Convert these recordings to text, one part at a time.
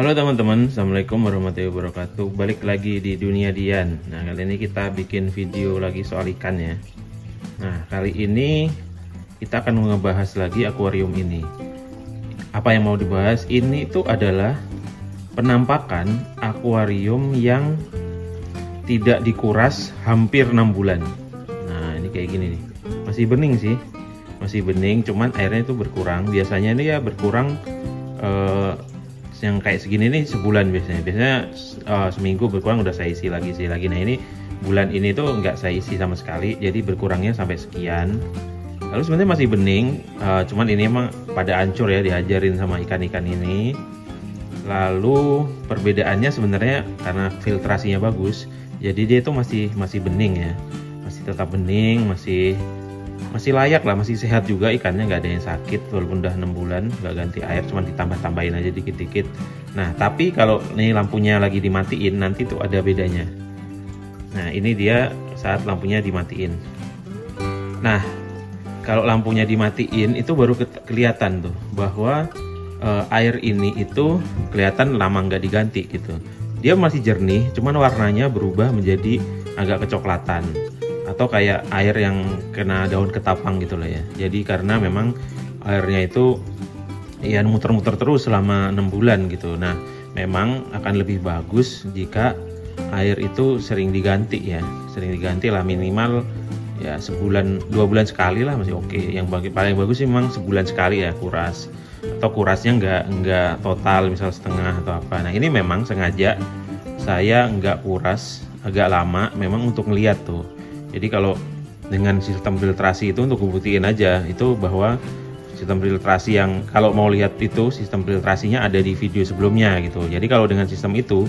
Halo teman-teman, Assalamualaikum warahmatullahi wabarakatuh. Balik lagi di Dunia Dian. Nah, kali ini kita bikin video lagi soal ikan ya. Nah, kali ini kita akan ngebahas lagi akuarium ini. Apa yang mau dibahas? Ini itu adalah penampakan akuarium yang tidak dikuras hampir 6 bulan. Nah, ini kayak gini nih. Masih bening sih. Masih bening, cuman airnya itu berkurang. Biasanya ini ya berkurang yang kayak segini nih sebulan biasanya seminggu berkurang udah saya isi lagi. Nah, ini bulan ini tuh nggak saya isi sama sekali, jadi berkurangnya sampai sekian. Lalu sebenarnya masih bening, cuman ini emang pada hancur ya, diajarin sama ikan-ikan ini. Lalu perbedaannya sebenarnya karena filtrasinya bagus, jadi dia itu masih bening ya, masih tetap bening, masih layak lah, masih sehat juga ikannya, nggak ada yang sakit walaupun udah 6 bulan nggak ganti air, cuma ditambah-tambahin aja dikit-dikit. Nah, tapi kalau nih lampunya lagi dimatiin nanti tuh ada bedanya. Nah, ini dia saat lampunya dimatiin. Nah, kalau lampunya dimatiin itu baru kelihatan tuh bahwa air ini itu kelihatan lama nggak diganti gitu. Dia masih jernih, cuman warnanya berubah menjadi agak kecoklatan, atau kayak air yang kena daun ketapang gitu lah ya. Jadi karena memang airnya itu ya muter-muter terus selama 6 bulan gitu. Nah, memang akan lebih bagus jika air itu sering diganti ya. Sering diganti lah, minimal ya sebulan 2 bulan sekali lah masih oke. Yang paling bagus sih memang sebulan sekali ya kuras. Atau kurasnya nggak total, misal setengah atau apa. Nah, ini memang sengaja saya nggak kuras agak lama memang untuk ngeliat tuh. Jadi kalau dengan sistem filtrasi itu untuk ngebuktiin aja itu bahwa sistem filtrasi yang kalau mau lihat itu sistem filtrasinya ada di video sebelumnya gitu. Jadi kalau dengan sistem itu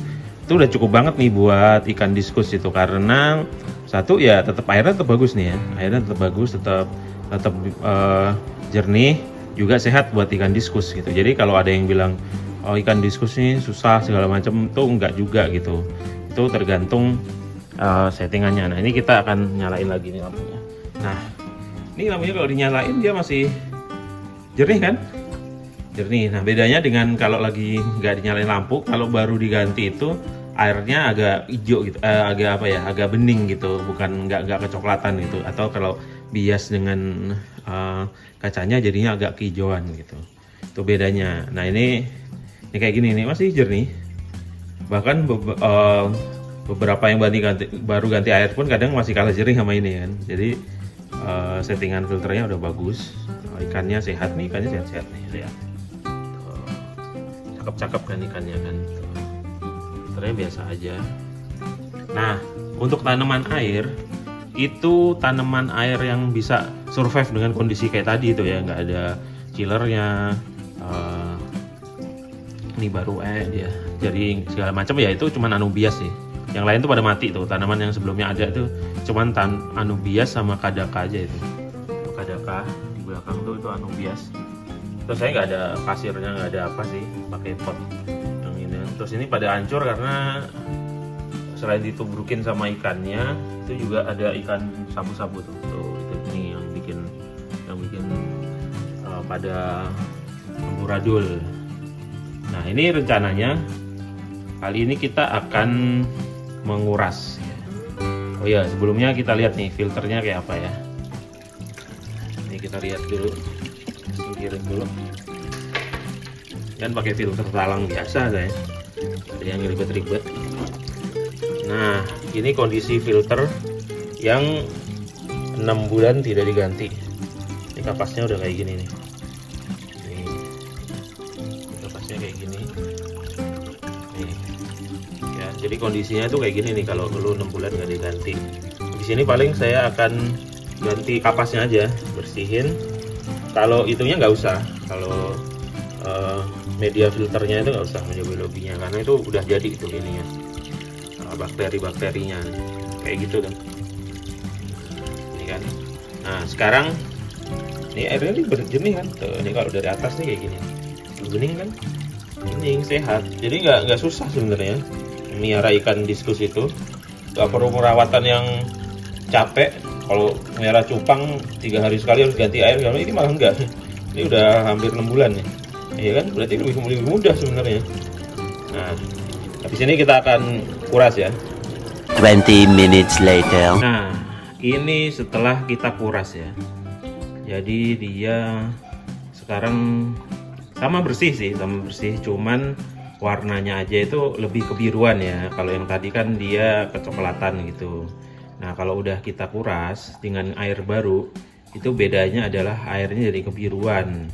udah cukup banget nih buat ikan diskus itu, karena satu ya tetap airnya tetap bagus nih ya, airnya tetap bagus, tetap jernih, juga sehat buat ikan diskus gitu. Jadi kalau ada yang bilang oh ikan diskus ini susah segala macam, tuh enggak juga gitu. Itu tergantung settingannya. Nah, ini kita akan nyalain lagi nih lampunya. Nah, ini lampunya kalau dinyalain dia masih jernih kan? Jernih. Nah, bedanya dengan kalau lagi nggak dinyalain lampu, kalau baru diganti itu airnya agak hijau gitu, agak apa ya, agak bening gitu, bukan nggak kecoklatan gitu. Atau kalau bias dengan kacanya jadinya agak kehijauan gitu. Itu bedanya. Nah, ini kayak gini nih masih jernih. Bahkan beberapa yang baru ganti air pun kadang masih kalah jernih sama ini kan. Jadi settingan filternya udah bagus, ikannya sehat nih, ikannya sehat-sehat nih, lihat. Cakep-cakep kan ikannya kan. Filternya biasa aja. Nah, untuk tanaman air itu tanaman air yang bisa survive dengan kondisi kayak tadi itu ya, nggak ada killernya. Ini baru dia jadi segala macam ya, itu cuman anubias sih. Yang lain tuh pada mati tuh, tanaman yang sebelumnya ada tuh cuman anubias sama kadaka aja itu. Kadaka di belakang tuh itu anubias. Terus saya nggak ada pasirnya, nggak ada apa sih, pakai pot yang ini. Terus ini pada hancur karena selain ditubrukin sama ikannya, itu juga ada ikan sabu-sabu tuh. Tuh itu nih yang bikin pada amburadul. Nah, ini rencananya kali ini kita akan menguras. Oh ya, sebelumnya kita lihat nih filternya kayak apa ya. Ini kita lihat dulu, singkirin dulu. Kan pakai filter talang biasa saya, ada yang ribet-ribet. Nah, ini kondisi filter yang 6 bulan tidak diganti. Ini kapasnya udah kayak gini nih. Nih, kapasnya kayak gini. Jadi kondisinya tuh kayak gini nih kalau dulu 6 bulan nggak diganti. Di sini paling saya akan ganti kapasnya aja, bersihin. Kalau itunya nggak usah, kalau media filternya itu nggak usah lebih-lebihnya, karena itu udah jadi itu ininya, bakteri-bakterinya kayak gitu kan. Ini kan. Nah, sekarang ini airnya ini berjernih kan. Tuh, ini kalau dari atas nih kayak gini, bening kan, bening, sehat. Jadi nggak susah sebenarnya melihara ikan diskus itu, nggak perlu perawatan yang capek. Kalau melihara cupang 3 hari sekali harus ganti air, kalau ini malah enggak. Ini udah hampir 6 bulan ya, iya kan? Berarti lebih mudah sebenarnya. Nah, habis ini kita akan kuras ya. 20 minutes later. Nah, ini setelah kita kuras ya. Jadi dia sekarang sama bersih sih, cuman warnanya aja itu lebih kebiruan ya. Kalau yang tadi kan dia kecoklatan gitu. Nah, kalau udah kita kuras dengan air baru, itu bedanya adalah airnya jadi kebiruan.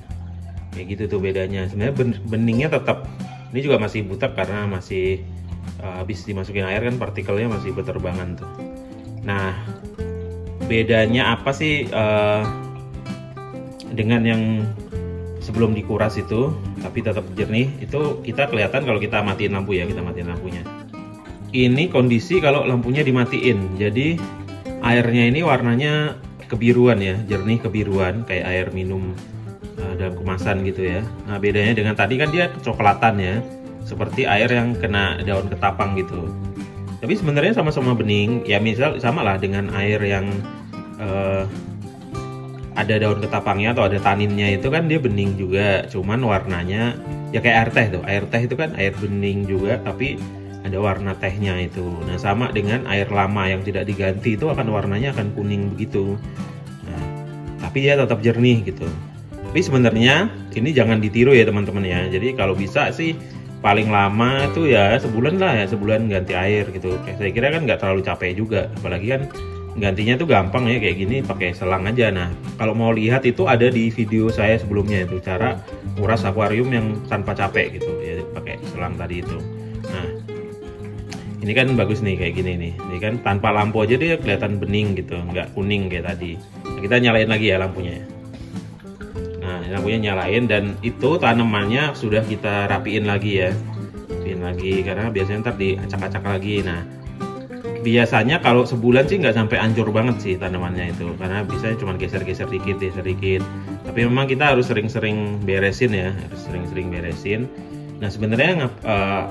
Kayak gitu tuh bedanya. Sebenarnya beningnya tetap, ini juga masih butek karena masih habis dimasukin air kan partikelnya masih berterbangan tuh. Nah, bedanya apa sih dengan yang sebelum dikuras itu tapi tetap jernih? Itu kita kelihatan kalau kita matiin lampu ya, kita matiin lampunya. Ini kondisi kalau lampunya dimatiin, jadi airnya ini warnanya kebiruan ya, jernih kebiruan kayak air minum dalam kemasan gitu ya. Nah, bedanya dengan tadi kan dia kecoklatan ya, seperti air yang kena daun ketapang gitu. Tapi sebenarnya sama-sama bening ya, misal sama lah dengan air yang ada daun ketapangnya atau ada taninnya, itu kan dia bening juga, cuman warnanya ya kayak air teh tuh. Air teh itu kan air bening juga tapi ada warna tehnya itu. Nah, sama dengan air lama yang tidak diganti itu akan warnanya akan kuning begitu. Nah, tapi dia tetap jernih gitu. Tapi sebenarnya ini jangan ditiru ya teman-teman ya. Jadi kalau bisa sih paling lama itu ya sebulan lah ya, sebulan ganti air gitu. Saya kira kan nggak terlalu capek juga, apalagi kan gantinya tuh gampang ya, kayak gini pakai selang aja. Nah, kalau mau lihat itu ada di video saya sebelumnya, itu cara nguras akuarium yang tanpa capek gitu ya, pakai selang tadi itu. Nah, ini kan bagus nih kayak gini nih. Ini kan tanpa lampu aja dia kelihatan bening gitu, nggak kuning kayak tadi. Nah, kita nyalain lagi ya lampunya. Nah, lampunya nyalain dan itu tanamannya sudah kita rapiin lagi ya. Rapiin lagi karena biasanya ntar diacak-acak lagi. Nah, biasanya kalau sebulan sih nggak sampai hancur banget sih tanamannya itu, karena biasanya cuma geser-geser dikit. Tapi memang kita harus sering-sering beresin ya, harus sering-sering beresin. Nah, sebenarnya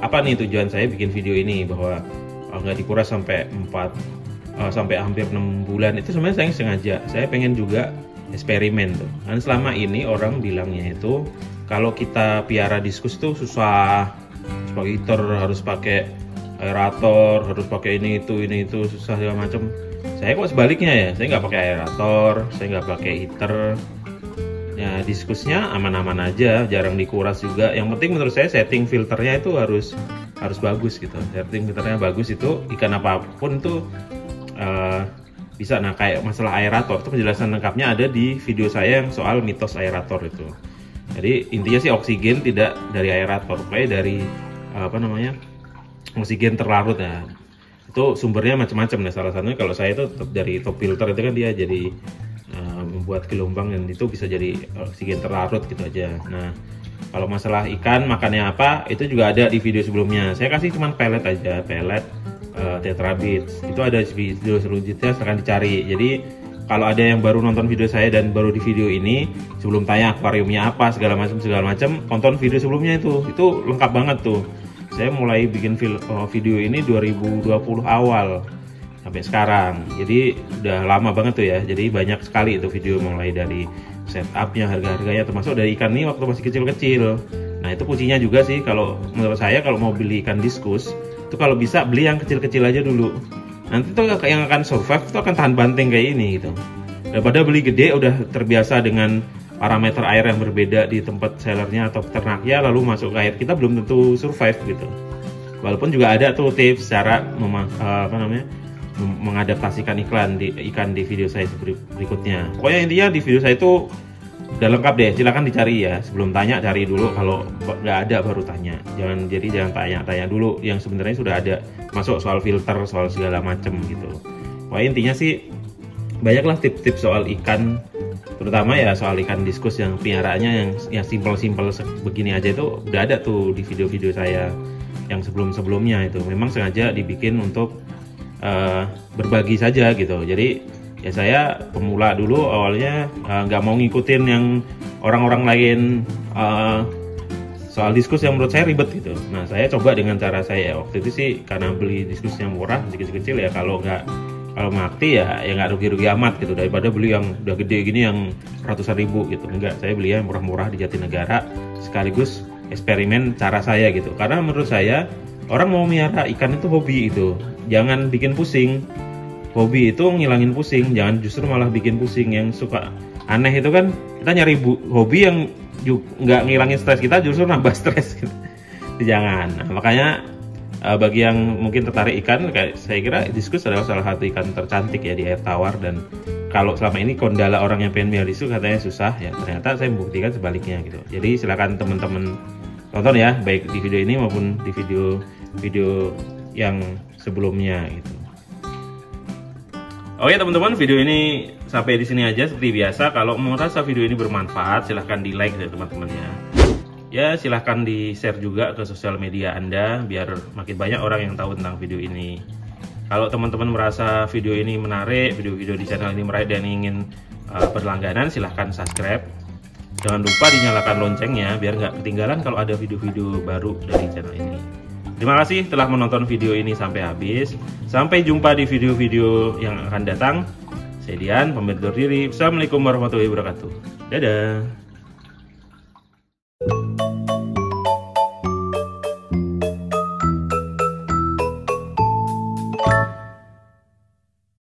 apa nih tujuan saya bikin video ini, bahwa nggak dikuras sampai sampai hampir 6 bulan itu sebenarnya saya sengaja. Saya pengen juga eksperimen tuh. Kan selama ini orang bilangnya itu kalau kita piara diskus tuh susah, sebagai heater harus pakai aerator, harus pakai ini itu susah segala macam. Saya kok sebaliknya ya, saya nggak pakai aerator, saya nggak pakai heater. Ya, diskusnya aman-aman aja, jarang dikuras juga. Yang penting menurut saya setting filternya itu harus bagus gitu. Setting filternya bagus itu ikan apapun tuh bisa. Nah, kayak masalah aerator itu penjelasan lengkapnya ada di video saya yang soal mitos aerator itu. Jadi intinya sih oksigen tidak dari aerator, kayak dari oksigen terlarut ya. Itu sumbernya macam-macam. Nah, salah satunya kalau saya itu dari top filter itu kan dia jadi membuat gelombang dan itu bisa jadi oksigen terlarut gitu aja. Nah, kalau masalah ikan makannya apa itu juga ada di video sebelumnya. Saya kasih cuman pelet aja, pelet tetrabits. Itu ada di video selanjutnya, silahkan dicari. Jadi kalau ada yang baru nonton video saya dan baru di video ini, sebelum tanya akuariumnya apa segala macam, tonton video sebelumnya itu lengkap banget tuh. Saya mulai bikin video ini 2020 awal sampai sekarang, jadi udah lama banget tuh ya. Jadi banyak sekali itu video, mulai dari setupnya, harga-harganya, termasuk dari ikan ini waktu masih kecil-kecil. Nah, itu kuncinya juga sih kalau menurut saya, kalau mau beli ikan diskus itu kalau bisa beli yang kecil-kecil aja dulu. Nanti tuh yang akan survive itu akan tahan banting kayak ini gitu, daripada beli gede udah terbiasa dengan parameter air yang berbeda di tempat sellernya atau peternaknya, lalu masuk ke air kita belum tentu survive gitu. Walaupun juga ada tuh tips cara mengadaptasikan ikan di video saya berikutnya. Pokoknya intinya di video saya itu udah lengkap deh, silahkan dicari ya. Sebelum tanya cari dulu, kalau nggak ada baru tanya. Jangan tanya dulu yang sebenarnya sudah ada, masuk soal filter, soal segala macem gitu. Pokoknya intinya sih banyaklah tips-tips soal ikan, terutama ya soal ikan diskus yang piaraannya yang simpel-simpel begini aja itu udah ada tuh di video-video saya yang sebelum-sebelumnya. Itu memang sengaja dibikin untuk berbagi saja gitu. Jadi ya saya pemula dulu awalnya, nggak mau ngikutin yang orang-orang lain soal diskus yang menurut saya ribet gitu. Nah, saya coba dengan cara saya. Waktu itu sih karena beli diskusnya murah, kecil-kecil ya, kalau mati ya nggak rugi-rugi amat gitu, daripada beli yang udah gede gini yang ratusan ribu gitu. Enggak, saya beli yang murah-murah di Jatinegara, sekaligus eksperimen cara saya gitu. Karena menurut saya orang mau melihara ikan itu hobi itu, jangan bikin pusing. Hobi itu ngilangin pusing, jangan justru malah bikin pusing. Yang suka aneh itu kan kita nyari hobi yang nggak ngilangin stres kita, justru nambah stres gitu. Jangan. Nah, makanya bagi yang mungkin tertarik ikan, saya kira diskus adalah salah satu ikan tercantik ya di air tawar. Dan kalau selama ini kendala orang yang pengen melihara diskus katanya susah, ya ternyata saya membuktikan sebaliknya gitu. Jadi silakan teman-teman tonton ya, baik di video ini maupun di video yang sebelumnya gitu. Oke teman-teman, video ini sampai di sini aja seperti biasa. Kalau merasa video ini bermanfaat, silahkan di like ya teman-teman ya. Ya silahkan di share juga ke sosial media Anda biar makin banyak orang yang tahu tentang video ini. Kalau teman-teman merasa video ini menarik, video-video di channel ini menarik dan ingin berlangganan, silahkan subscribe. Jangan lupa dinyalakan loncengnya biar nggak ketinggalan kalau ada video-video baru dari channel ini. Terima kasih telah menonton video ini sampai habis. Sampai jumpa di video-video yang akan datang. Saya Dian, pamit undur diri. Assalamualaikum warahmatullahi wabarakatuh. Dadah.